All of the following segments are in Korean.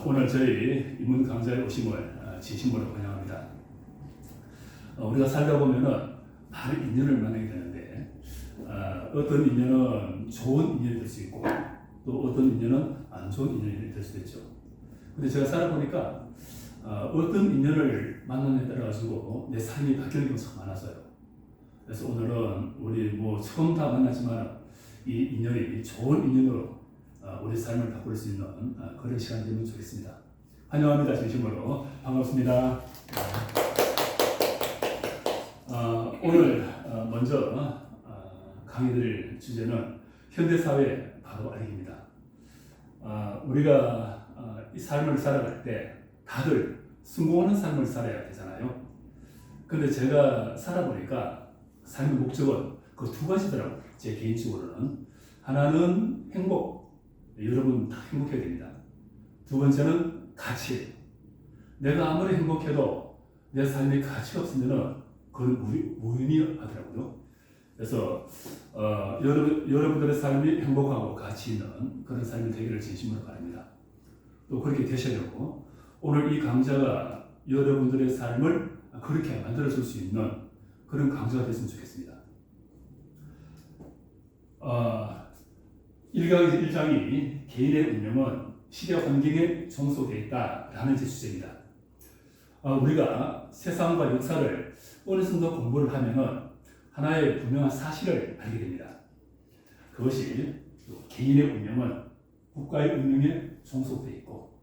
오늘 저희 이문 강좌에 오심을 진심으로 환영합니다. 우리가 살다 보면은 많은 인연을 만나게 되는데 어떤 인연은 좋은 인연이 될 수 있고 또 어떤 인연은 안 좋은 인연이 될 수도 있죠. 근데 제가 살아보니까 어떤 인연을 만나느냐에 따라 가지고 내 삶이 바뀌는 경우가 참 많았어요. 그래서 오늘은 우리 처음 다 만났지만 이 인연이 좋은 인연으로 우리 삶을 바꿀 수 있는 그런 시간이 되면 좋겠습니다. 환영합니다. 진심으로 반갑습니다. 오늘 먼저 강의드릴 주제는 현대사회 바로 알기입니다. 우리가 이 삶을 살아갈 때 다들 성공하는 삶을 살아야 되잖아요. 근데 제가 살아보니까 삶의 목적은 그 두 가지더라고요. 제 개인적으로는. 하나는 행복. 여러분 다 행복해야 됩니다. 두 번째는 가치. 내가 아무리 행복해도 내 삶에 가치가 없으면 그건 무의미하더라고요. 그래서 여러분들의 삶이 행복하고 가치 있는 그런 삶이 되기를 진심으로 바랍니다. 또 그렇게 되시려고 오늘 이 강좌가 여러분들의 삶을 그렇게 만들어줄 수 있는 그런 강좌가 됐으면 좋겠습니다. 1장이 개인의 운명은 시대 환경에 종속되어 있다라는 제 주제입니다. 우리가 세상과 역사를 어느 정도 공부를 하면은 하나의 분명한 사실을 알게 됩니다. 그것이 개인의 운명은 국가의 운명에 종속되어 있고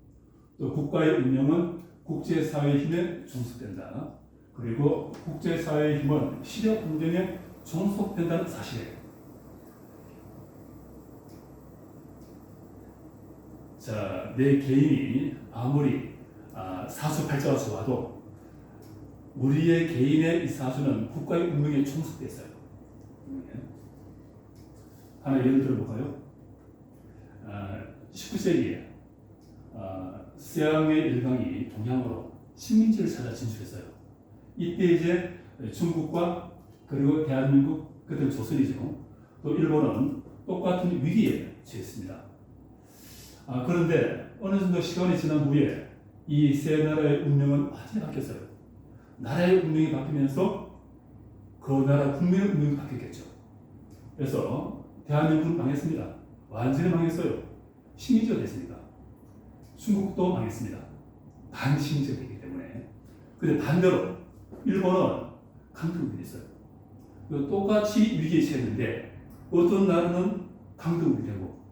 또 국가의 운명은 국제사회의 힘에 종속된다. 그리고 국제사회의 힘은 시대 환경에 종속된다는 사실이에요. 자, 내 개인이 아무리 사주팔자가 좋아도 우리의 개인의 이 사주는 국가의 운명에 종속되어 있어요. 하나 예를 들어볼까요? 19세기에 서양의 일강이 동양으로 식민지를 찾아 진출했어요. 이때 이제 중국과 그리고 대한민국, 그때 조선이죠. 또 일본은 똑같은 위기에 처했습니다. 그런데 어느 정도 시간이 지난 후에 이 세 나라의 운명은 완전히 바뀌었어요. 나라의 운명이 바뀌면서 그 나라 국민의 운명이 바뀌었겠죠. 그래서 대한민국은 망했습니다. 완전히 망했어요. 식민지가 됐으니까. 중국도 망했습니다. 반식민지가 됐기 때문에. 근데 반대로 일본은 강등국이 됐어요. 똑같이 위기에 처했는데 어떤 나라는 강등국이 되고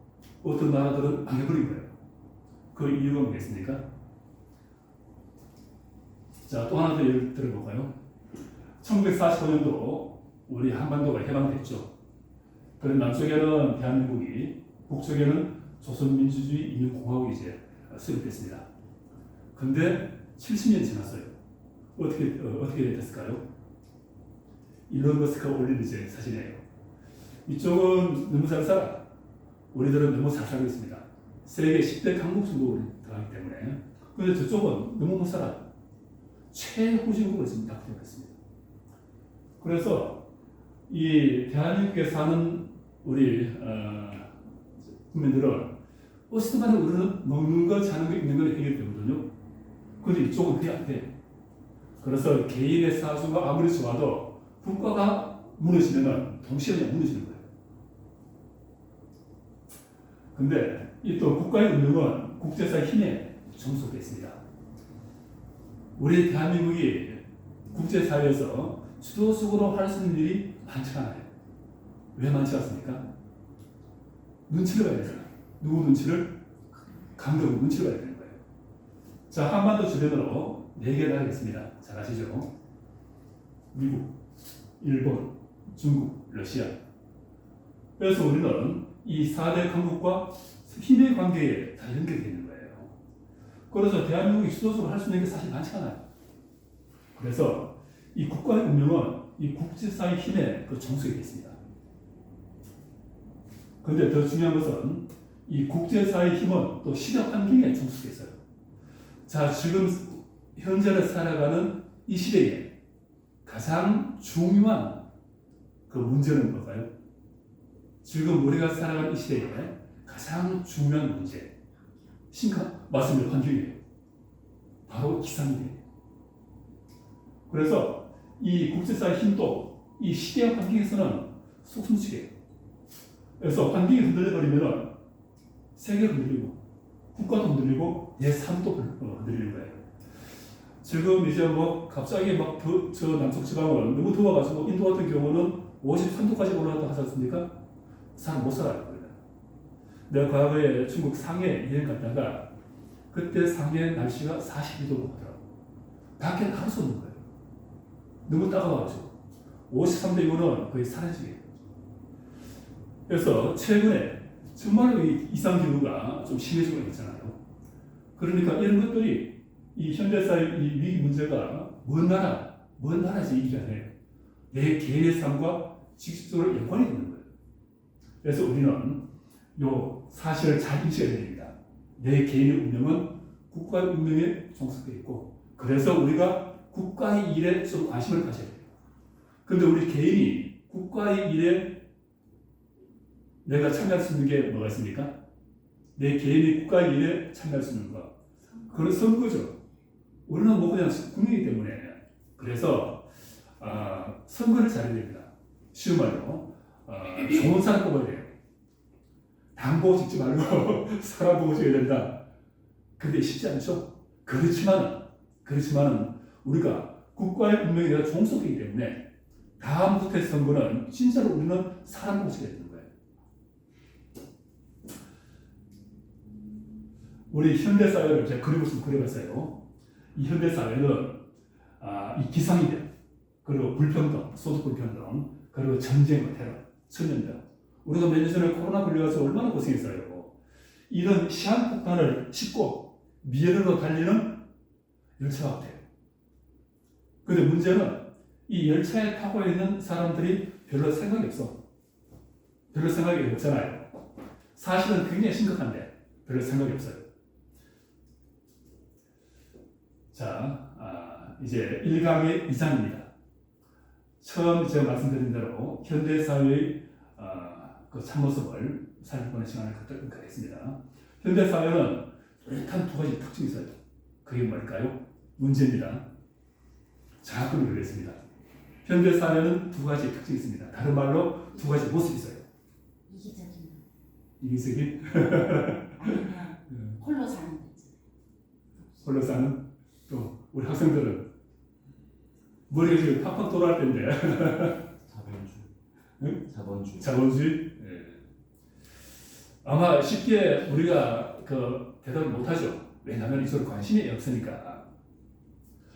어떤 나라들은 망해버린 거예요. 그 이유가 뭐겠습니까? 자, 또 하나 더 예를 들어볼까요? 1945년도 우리 한반도가 해방됐죠. 그런 남쪽에는 대한민국이, 북쪽에는 조선민주주의 인민공화국이 이제 수립됐습니다. 근데 70년이 지났어요. 어떻게 됐을까요? 일론 머스크가 올린 이제 사진이에요. 이쪽은 너무 잘 살아. 우리들은 너무 잘 살고 있습니다. 세계 10대 강국 정도 들어가기 때문에. 그런데 저쪽은 너무 못 살아요. 최후진국으로 지금 딱 되었습니다. 그래서 이 대한민국에 사는 우리 국민들은 어쨌든 간에 우리는 먹는 거, 자는 거, 입는 거 해결되거든요. 그런데 이쪽은 그게 안 돼. 그래서 개인의 사주가 아무리 좋아도 국가가 무너지면 동시에 그냥 무너지는 거예요. 근데 이 또 국가의 운명은 국제사회 힘에 종속되어 있습니다. 우리 대한민국이 국제사회에서 주도적으로 할 수 있는 일이 많지 않아요. 왜 많지 않습니까? 눈치를 봐야 되잖아요. 누구 눈치를? 강대국 눈치를 봐야 되는 거예요. 자, 한반도 주변으로 4개 나라가 있습니다. 잘 아시죠? 미국, 일본, 중국, 러시아. 그래서 우리는 이 4대 강국과 힘의 관계에 다 연결되어 있는 거예요. 그래서 대한민국이 주도적으로 할 수 있는 게 사실 많지 않아요. 그래서 이 국가의 운명은 이 국제사회 힘에 종속이 있습니다. 그런데 더 중요한 것은 이 국제사회 힘은 또 시대 환경에 종속돼 있어요. 자, 지금 현재를 살아가는 이 시대에 가장 중요한 그 문제는 뭘까요? 지금 우리가 살아가는 이 시대에 가장 중요한 문제, 맞습니다. 환경이에요. 바로 기상이에요. 그래서 이 국제사의 힘도 이 시대의 환경에서는 속수무책이에요. 그래서 환경이 흔들려버리면 세계가 흔들리고 국가도 흔들리고 내 삶도 흔들리는 거예요. 지금 이제 뭐 갑자기 막 저 남쪽 지방은 너무 더워가지고 인도 같은 경우는 53도까지 올라갔다 하지 않습니까? 사람 못 살아요. 내가 과거에 중국 상해 여행 갔다가 그때 상해 날씨가 42도로 하더라고. 밖에 나갈 수 없는 거예요. 너무 따가워가지고 53도 이거는 거의 사라지게. 그래서 최근에 정말로 이 이상기후가 좀 심해지고 있잖아요. 그러니까 이런 것들이 이 현대사의 이 위기 문제가 먼 나라지 이게 아니에요. 내 개인의 삶과 직접적으로 연관이 있는 거예요. 그래서 우리는 요 사실을 잘 인식해야 됩니다. 내 개인의 운명은 국가의 운명에 종속되어 있고, 그래서 우리가 국가의 일에 좀 관심을 가져야 돼요. 그런데 우리 개인이 국가의 일에 내가 참여할 수 있는 게 뭐가 있습니까? 내 개인이 국가의 일에 참여할 수 있는 거. 그건 선거죠. 우리는 뭐 그냥 국민이기 때문에. 그래서 선거를 잘해야 됩니다. 쉬운 말로 좋은 사람 뽑아야 돼요. 당 보고 찍지 말고 사람 보고 찍어야 된다. 근데 쉽지 않죠. 그렇지만은 우리가 국가의 운명에 대한 종속이기 때문에 다음부터의 선거는 진짜로 우리는 사람 보고 찍어야 되는 거예요. 우리 현대 사회를 제가 그려봤어요. 이 현대 사회는 이 기상이변, 그리고 불평등, 소득 불평등, 그리고 전쟁과 테러, 천연병. 우리가 몇 년 전에 코로나 걸려서 얼마나 고생했어요. 이런 시한폭탄을 싣고 미래로 달리는 열차가 같아요. 그런데 문제는 이 열차에 타고 있는 사람들이 별로 생각이 없어. 별로 생각이 없잖아요. 사실은 굉장히 심각한데 별로 생각이 없어요. 자, 이제 1강의 2장입니다. 처음 제가 말씀드린 대로 현대사회의 그 참모습을 살펴보는 시간을 갖겠습니다. 현대사회는 뚜렷한 두 가지 특징이 있어요. 그게 뭘까요? 문제입니다. 자꾸 그러겠습니다. 현대사회는 두 가지 특징이 있습니다. 다른 말로 두 가지 모습이 있어요. 이기적인? 아니면 홀로 사는 거지. 홀로 사는? 또 우리 학생들은 머리가 지금 팍팍 돌아갈 텐데. 자본주의. 응? 자본주의. 자본주의? 네. 아마 쉽게 우리가 대답을 못하죠. 왜냐하면 이쪽으로 관심이 없으니까.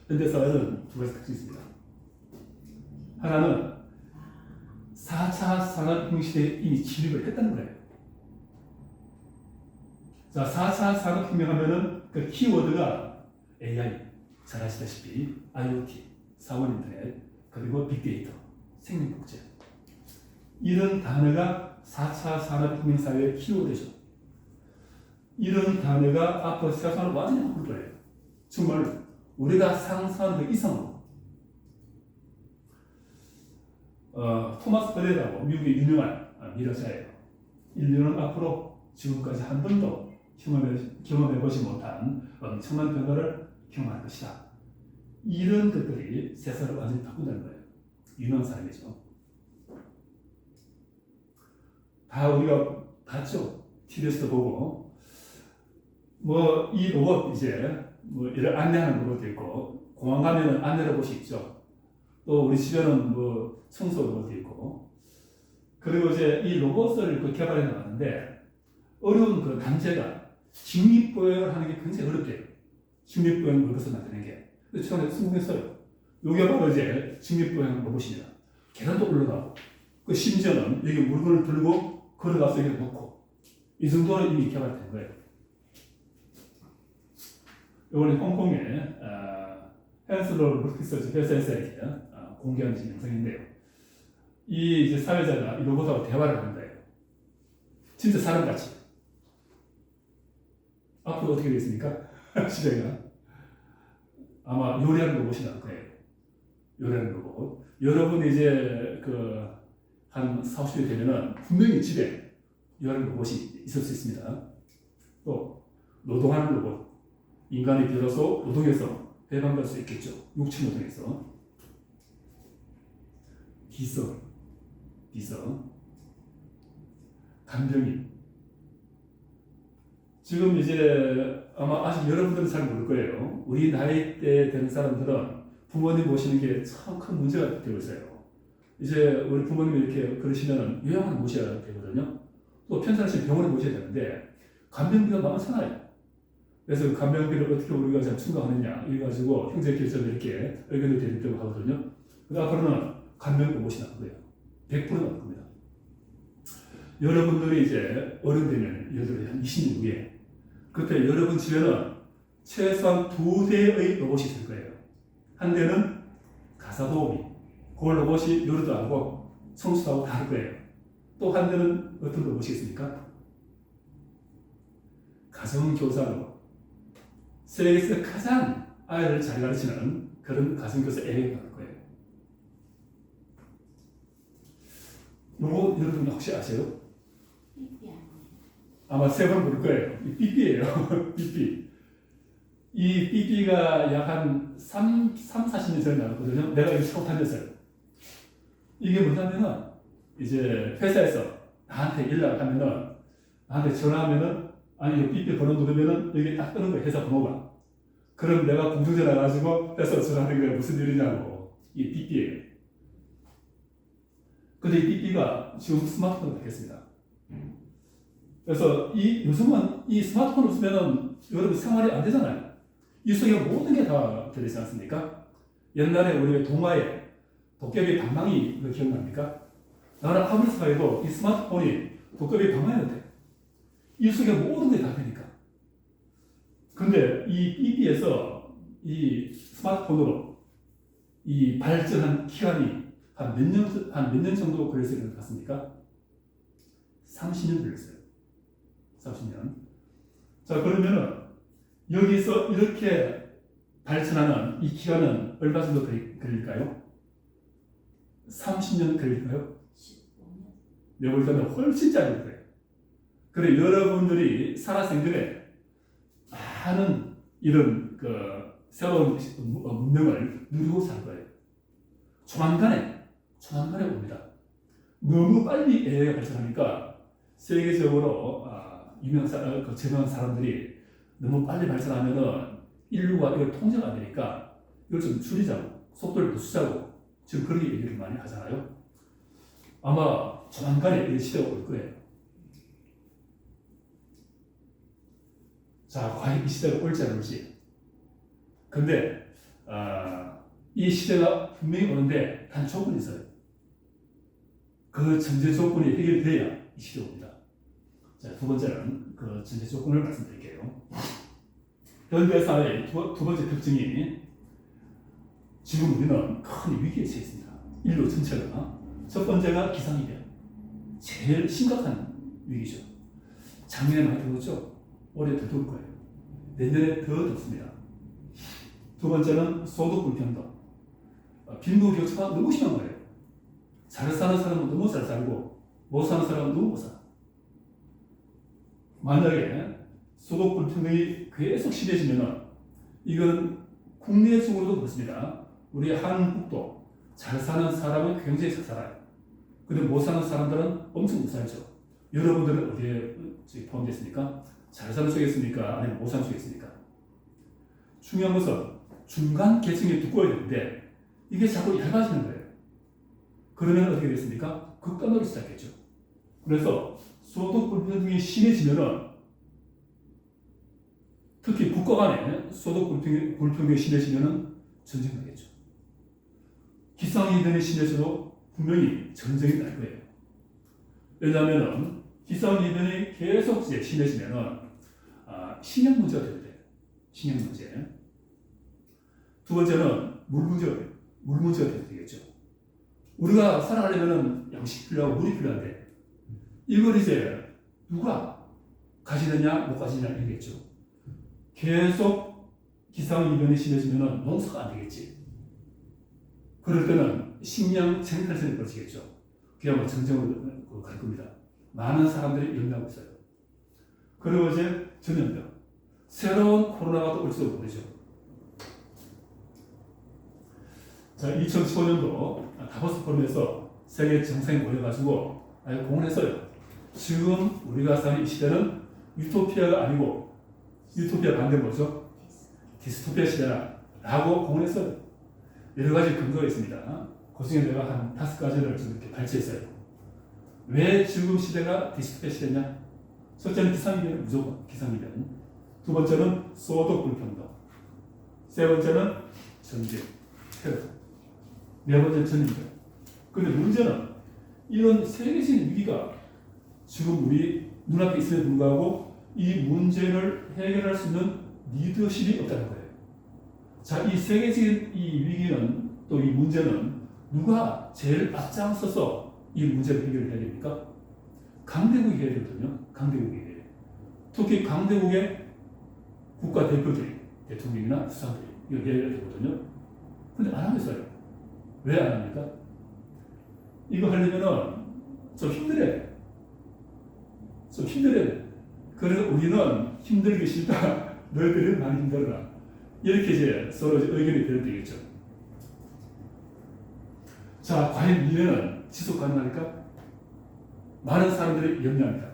현대사회는 두 가지 특징이 있습니다. 하나는 4차 산업혁명 시대에 이미 진입을 했다는 거예요. 자, 4차 산업혁명 하면은 그 키워드가 AI, 잘 아시다시피 IoT, 사원인터넷, 그리고 빅데이터, 생명복제. 이런 단어가 4차 산업혁명 사회의 키워드죠. 이런 단어가 앞으로 세상을 완전히 바꿀 거예요. 정말 우리가 상상하는 그 이상으로. 토마스 버레라고 미국의 유명한 미래자예요. 인류는 앞으로 지금까지 한 번도 경험해보지 못한 엄청난 변화를 경험할 것이다. 이런 것들이 세상을 완전히 바꾼다는 거예요. 유명한 사람이죠. 다 우리가 봤죠. TV에서도 보고. 뭐 이 로봇 이제 뭐 이런 안내하는 로봇도 있고, 공항 가면은 안내 로봇이 있죠. 또 우리 집에는 뭐 청소 로봇도 있고. 그리고 이제 이 로봇을 개발해 나가는데 어려운 그 난제가 직립보행을 하는 게 굉장히 어렵대요. 직립보행 로봇을 만드는 게. 그래서 처음에 성공했어요. 요게 바로 이제 직립보행 로봇입니다. 계단도 올라가고, 그 심지어는 여기 물건을 들고 걸어가서 여기 놓고, 이 정도는 이미 개발된 거예요. 이번에 홍콩의 헬스로 루키서치 회사에서 공개한 영상인데요. 이 이제 사회자가 이 로봇하고 대화를 하는 거예요. 진짜 사람같이. 앞으로 어떻게 되겠습니까? 시대가. 아마 요리하는 로봇이 나올 거예요. 요리하는 로봇. 여러분 이제 한 40, 50대 되면은 분명히 집에 요리하는 로봇이 있을 수 있습니다. 또 노동하는 로봇. 인간이 비로소 노동에서 해방될 수 있겠죠. 육체 노동에서. 비서. 간병인. 지금 이제 아마 아직 여러분들은 잘 모를 거예요. 우리 나이 때 되는 사람들은 부모님 모시는 게 참 큰 문제가 되고 있어요. 이제 우리 부모님이 이렇게 그러시면 요양원을 모셔야 되거든요. 또 편찮으시면 병원에 모셔야 되는데 간병비가 많잖아요. 그래서 간병비를 어떻게 우리가 잘 충당하느냐 이래가지고 형제결정을 이렇게 의견을 대립되고 하거든요. 그래서 앞으로는 간병비 모시는 거예요. 100% 나올 겁니다. 여러분들이 이제 어른 되면 예를 들어 한 20년 후에 그때 여러분 집에는 최소한 2대의 로봇이 있을 거예요. 한 대는 가사도우미, 그 로봇이 요리도 하고 청소도 하고 다 할 거예요. 또 한 대는 어떤 로봇이 있습니까? 가정교사로 세계에서 가장 아이를 잘 가르치는 그런 가정교사 AI가 나올 거예요. 요거 여러분 혹시 아세요? 삐삐 아니에요. 아마 세 번 부를 거예요. 이 삐삐예요. 삐삐. 이 삐삐가 약 한 40년 전에 나왔거든요. 내가 이거 처음 다녔어요. 이게 뭐냐면은 이제 회사에서 나한테 연락하면은 나한테 전화하면은 아니 이 삐삐 번호 누르면은 여기 딱 뜨는 거예요. 회사 번호가. 그럼 내가 공중전화 가지고 회사 전화하는 게 무슨 일이냐고. 이 삐삐예요. 근데 이 삐삐가 지금 스마트폰으로 바뀌었습니다. 그래서 요즘은 이 스마트폰 없으면은 여러분 생활이 안 되잖아요. 이 속에 모든 게 다 들어있지 않습니까? 옛날에 우리 동화에 도깨비 방망이 그 기억납니까? 나는 아무리 생각해도 이 스마트폰이 도깨비 방망이였대. 이 속에 모든 게 다 되니까. 근데 이 삐삐에서 이 스마트폰으로 이 발전한 기간이 한 몇 년 정도 걸렸을 것 같습니까? 30년 걸렸어요. 30년. 자, 그러면은 여기서 이렇게 발전하는 이 기간은 얼마 정도 걸릴까요? 30년 걸릴까요? 15년. 내가 볼 때는 훨씬 짧을 거예요. 그래, 여러분들이 살아생전에 많은 이런 그 새로운 문명을 누리고 살 거예요. 조만간에 옵니다. 너무 빨리 AI가 발전하니까 세계적으로 유명한 사람들이 너무 빨리 발전하면은 인류가 이걸 통제가 안 되니까 이걸 좀 줄이자고 속도를 늦추자고 지금 그런 얘기를 많이 하잖아요. 아마 조만간에 이런 시대가 올 거예요. 자, 과연 이 시대가 올지 안 올지. 근데 이 시대가 분명히 오는데 단 조건이 있어요. 그 전제 조건이 해결돼야 이 시대가 옵니다. 자, 두 번째는 그 전제 조건을 말씀드릴게요. 현대사회의 두 번째 특징이 지금 우리는 큰 위기에 처해 있습니다. 인류 전체가. 첫 번째가 기상이변. 제일 심각한 위기죠. 작년에 많이 더웠죠? 올해 더 더울 거예요. 내년에 더 덥습니다. 두 번째는 소득 불평등. 빈부격차가 너무 심한 거예요. 잘 사는 사람은 너무 잘 살고 못 사는 사람은 너무 못 살아. 만약에 소득 불평등이 계속 심해지면은 이건 국내적으로도 그렇습니다. 우리 한국도 잘 사는 사람은 굉장히 잘 살아요. 근데 못 사는 사람들은 엄청 못 살죠. 여러분들은 어디에 포함됐습니까? 잘 사는 속에 있습니까? 아니면 못 사는 속에 있습니까? 중요한 것은 중간 계층이 두꺼워야 되는데 이게 자꾸 얇아지는 거예요. 그러면 어떻게 됐습니까? 극단으로 시작했죠. 그래서 소득 불평등이 심해지면은 특히 국가 간에 소득 불평등이 심해지면은 전쟁이 나겠죠. 기상이변이 심해져도 분명히 전쟁이 날 거예요. 왜냐하면은 기상이변이 계속 심해지면은 식량 문제가 되게 돼요. 식량 문제. 두 번째는 물 문제가 되겠죠. 우리가 살아가려면은 양식이 필요하고 물이 필요한데 이걸 이제 누가 가지느냐 못 가지느냐 이겠죠. 계속 기상이변이 심해지면 농사가 안 되겠지. 그럴 때는 식량 생산성이 벌어지겠죠. 그야말로 전쟁으로 갈 겁니다. 많은 사람들이 염려하고 있어요. 그리고 이제 전염병. 새로운 코로나가 또 올지도 모르죠. 자, 2015년도 다보스 포럼에서 세계 정상이 모여가지고 공언했어요. 지금 우리가 사는 이 시대는 유토피아가 아니고 유토피아 반대 뭐죠? 디스토피아 시대다 라고 공언했어요. 여러 가지 근거가 있습니다. 그 중에 내가 한 5가지를 좀 이렇게 발췌했어요. 왜 지금 시대가 디스토피아 시대냐? 첫째는 기상이변, 무조건 기상이변. 두 번째는 소득 불평등. 세 번째는 전쟁, 테러. 네 번째는 전쟁. 근데 문제는 이런 세계적인 위기가 지금 우리 눈앞에 있음에도 불구하고 이 문제를 해결할 수 있는 리더십이 없다는 거예요. 자, 이 세계적인 이 위기는 또 이 문제는 누가 제일 앞장서서 이 문제를 해결해야 됩니까? 강대국이 해야 되거든요. 강대국이 해야 돼요. 특히 강대국의 국가 대표들이 대통령이나 수상들이 이거 해야 되거든요. 근데 안 하고 있어요. 왜 안 합니까? 이거 하려면은 좀 힘들어야 돼. 좀 힘들어야 돼. 그래서 우리는 힘들기 싫다. 너희들은 많이 힘들어라. 이렇게 이제 서로 의견이 대립되겠죠. 자, 과연 미래는 지속 가능할까? 많은 사람들이 염려합니다.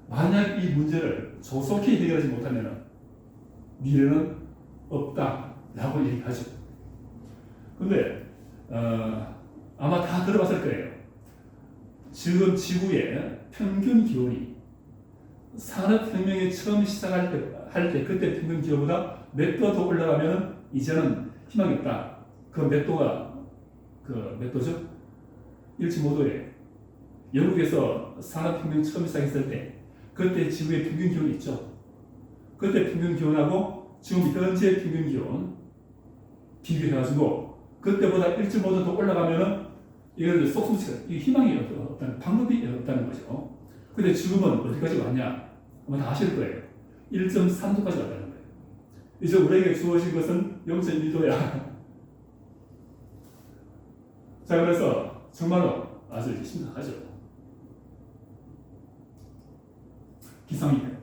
만약 이 문제를 조속히 해결하지 못하면 미래는 없다라고 얘기하죠. 근데 아마 다 들어봤을 거예요. 지금 지구의 평균 기온이 산업혁명이 처음 시작할 때 그때 평균 기온보다 몇 도 더 올라가면 이제는 희망이 없다. 그 몇 도가 몇 도죠? 1.5도예요. 영국에서 산업혁명 처음 시작했을 때 그때 지구의 평균 기온이 있죠. 그때 평균 기온하고 지금 현재 평균 기온 비교해가지고 그때보다 1.5도 더 올라가면은 이걸 속수치가 이 희망이 없다는 방법이 없다는 거죠. 근데 지금은 어디까지 왔냐? 아마 다 아실 거예요. 1.3도까지 왔다는 거예요. 이제 우리에게 주어진 것은 0.2도야. 자, 그래서 정말로 아주 이제 심각하죠. 기상이변.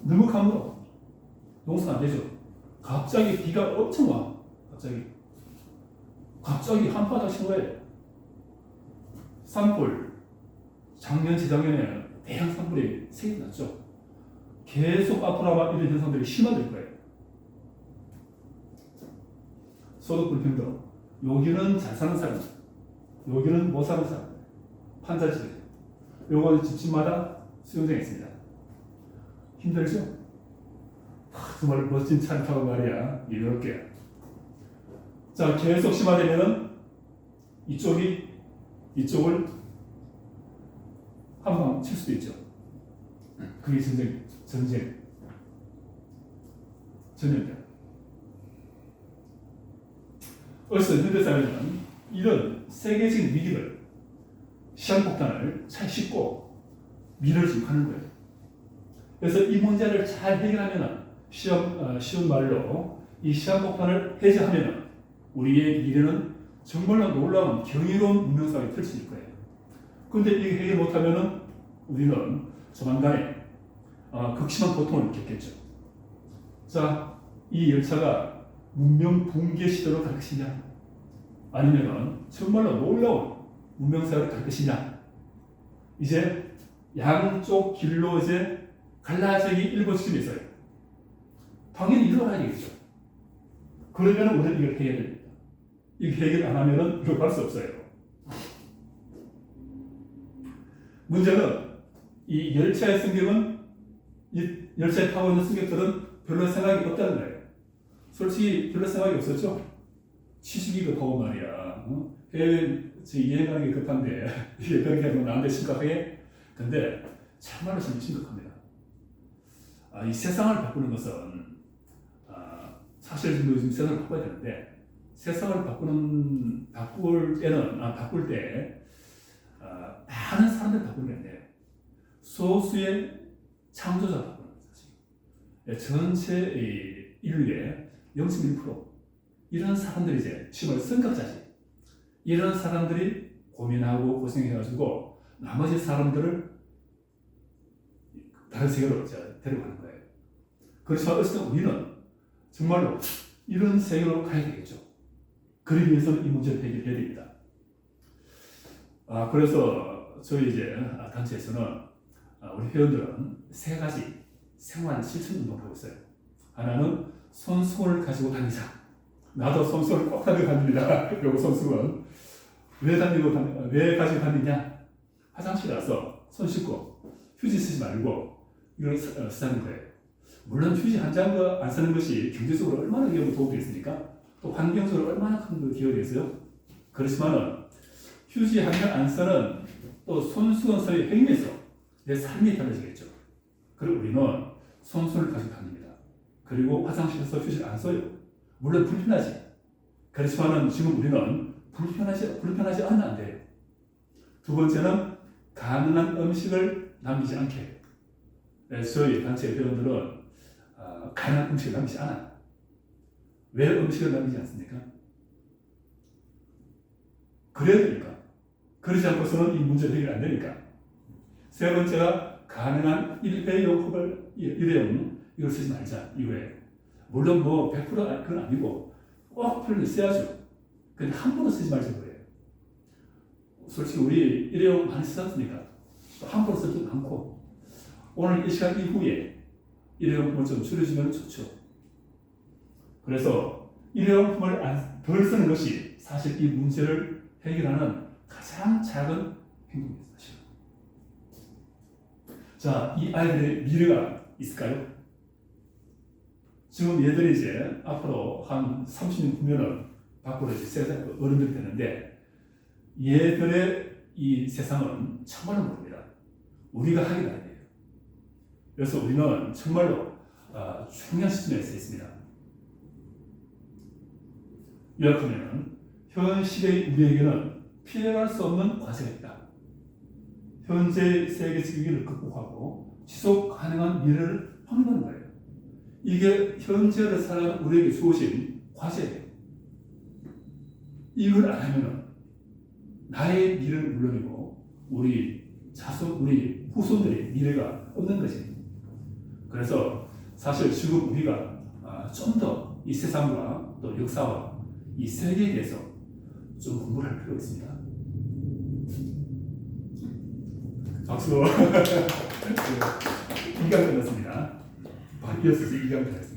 너무 강으로 농사가 안 되죠. 갑자기 비가 엄청 와. 갑자기 한파가 친 거예요. 산불. 작년, 재작년에 대형 산불이 생겨났죠. 계속 앞으로 아마 이런 현상들이 심화될 거예요. 소득 불평등. 여기는 잘 사는 사람, 여기는 못 사는 사람. 판자지. 요거는 집집마다 수영장이 있습니다. 힘들죠? 정말 멋진 차를 타고 말이야. 이렇게. 자, 계속 심화되면은 이쪽을 한 방 칠 수도 있죠. 그게 전쟁. 전염병. 어디서 현대사회는 이런 세계적인 위기를 시한폭탄을 잘 싣고 미래를 지금 하는 거예요. 그래서 이 문제를 잘 해결하면 쉬운 말로 이 시한폭탄을 해제하면 우리의 미래는 정말로 놀라운 경이로운 문명사회가 될 수 있을 거예요. 그런데 이게 해결 못하면 우리는 조만간에 극심한 고통을 겪겠죠. 자, 이 열차가 문명 붕괴 시대로 갈 것이냐, 아니면 정말로 놀라운 문명사회로 갈 것이냐. 이제 양쪽 길로 이제 갈라지기 일보 지점에 있어요. 당연히 일어나야 되겠죠. 그러면 우리는 이걸 해결해야 됩니다. 이거 해결 안 하면 이거 갈 수 없어요. 문제는 이 열차의 승객은, 이 열차에 타고 있는 승객들은 별로 생각이 없다는 거예요. 솔직히 별로 생각이 없었죠? 취직이 급하고 말이야. 해외 여행하는 게 급한데 이게 그렇게 하면 나한테 심각하게? 근데 참말로 심각합니다. 이 세상을 바꾸는 것은 사실 지금 세상을 바꿔야 되는데, 세상을 바꿀 때 많은 사람들 바꾸는 게 아니에요. 소수의 창조자 바꾸는 거죠. 전체 인류의 0.1% 이런 사람들이 이제 심을 선각자지. 이런 사람들이 고민하고 고생해가지고 나머지 사람들을 다른 세계로 데려가는 거예요. 그렇지만 어쨌든 우리는 정말로 이런 세계로 가야 되겠죠. 그러기 위해서는 이 문제를 해결해야 됩니다. 그래서 저희 이제 단체에서는 우리 회원들은 세 가지 생활 실천 운동을 하고 있어요. 하나는 손수건을 가지고 다니자. 나도 손수건을 꼭 가지고 다닙니다. 요거 손수건. 왜 가지고 다니냐? 화장실 가서 손 씻고 휴지 쓰지 말고 이걸 쓰자는 거예요. 물론 휴지 한 장 안 쓰는 것이 경제적으로 얼마나 도움이 되겠습니까? 또 환경적으로 얼마나 큰 기여가 되겠어요? 그렇지만은 휴지 한 장 안 쓰는 또 손수건서의 행위에서 내 삶이 달라지겠죠. 그리고 우리는 손수건을 가지고 다닙니다. 그리고 화장실에서 휴지를 안 써요. 물론 불편하지. 그렇지만은 지금 우리는 불편하지 않으면 안 돼요. 두 번째는 가능한 음식을 남기지 않게. 그래서 저희 단체 회원들은 가능한 음식을 남기지 않아요. 왜 음식을 남기지 않습니까? 그래야 되니까. 그러지 않고서는 이 문제가 해결 안 되니까. 세 번째가 가능한 일회용컵을 이걸 쓰지 말자 이거예요. 물론 뭐 100% 그건 아니고 꼭 필요는 써야죠. 근데 함부로 쓰지 말자 거예요. 솔직히 우리 일회용 많이 쓰었으니까 또 함부로 쓰지 않고 오늘 이 시간 이후에 일회용품을 좀 줄여주면 좋죠. 그래서 일회용품을 덜 쓰는 것이 사실 이 문제를 해결하는 가장 작은 행동입니다. 사실. 자, 이 아이들의 미래가 있을까요? 지금 얘들이 이제 앞으로 한 30년 후면은 밖으로 이제 세상 어른들이 되는데 얘들의 이 세상은 정말로 모릅니다. 우리가 하기 나름이에요. 그래서 우리는 정말로 중요한 시점에 서 있습니다. 요약하면 현 시대의 우리에게는 피해갈 수 없는 과제가 있다. 현재 세계적 위기를 극복하고 지속 가능한 미래를 확립하는 거예요. 이게 현재를 살아가는 우리에게 주어진 과제예요. 이걸 안 하면 나의 미래는 물론이고 우리 후손들의 미래가 없는 거지. 그래서 사실 지금 우리가 좀 더 이 세상과 또 역사와 이 세계에 대해서 좀 공부를 할 필요가 있습니다. 박수. 2강 끝났습니다. 이어서 2강 끝났습니다.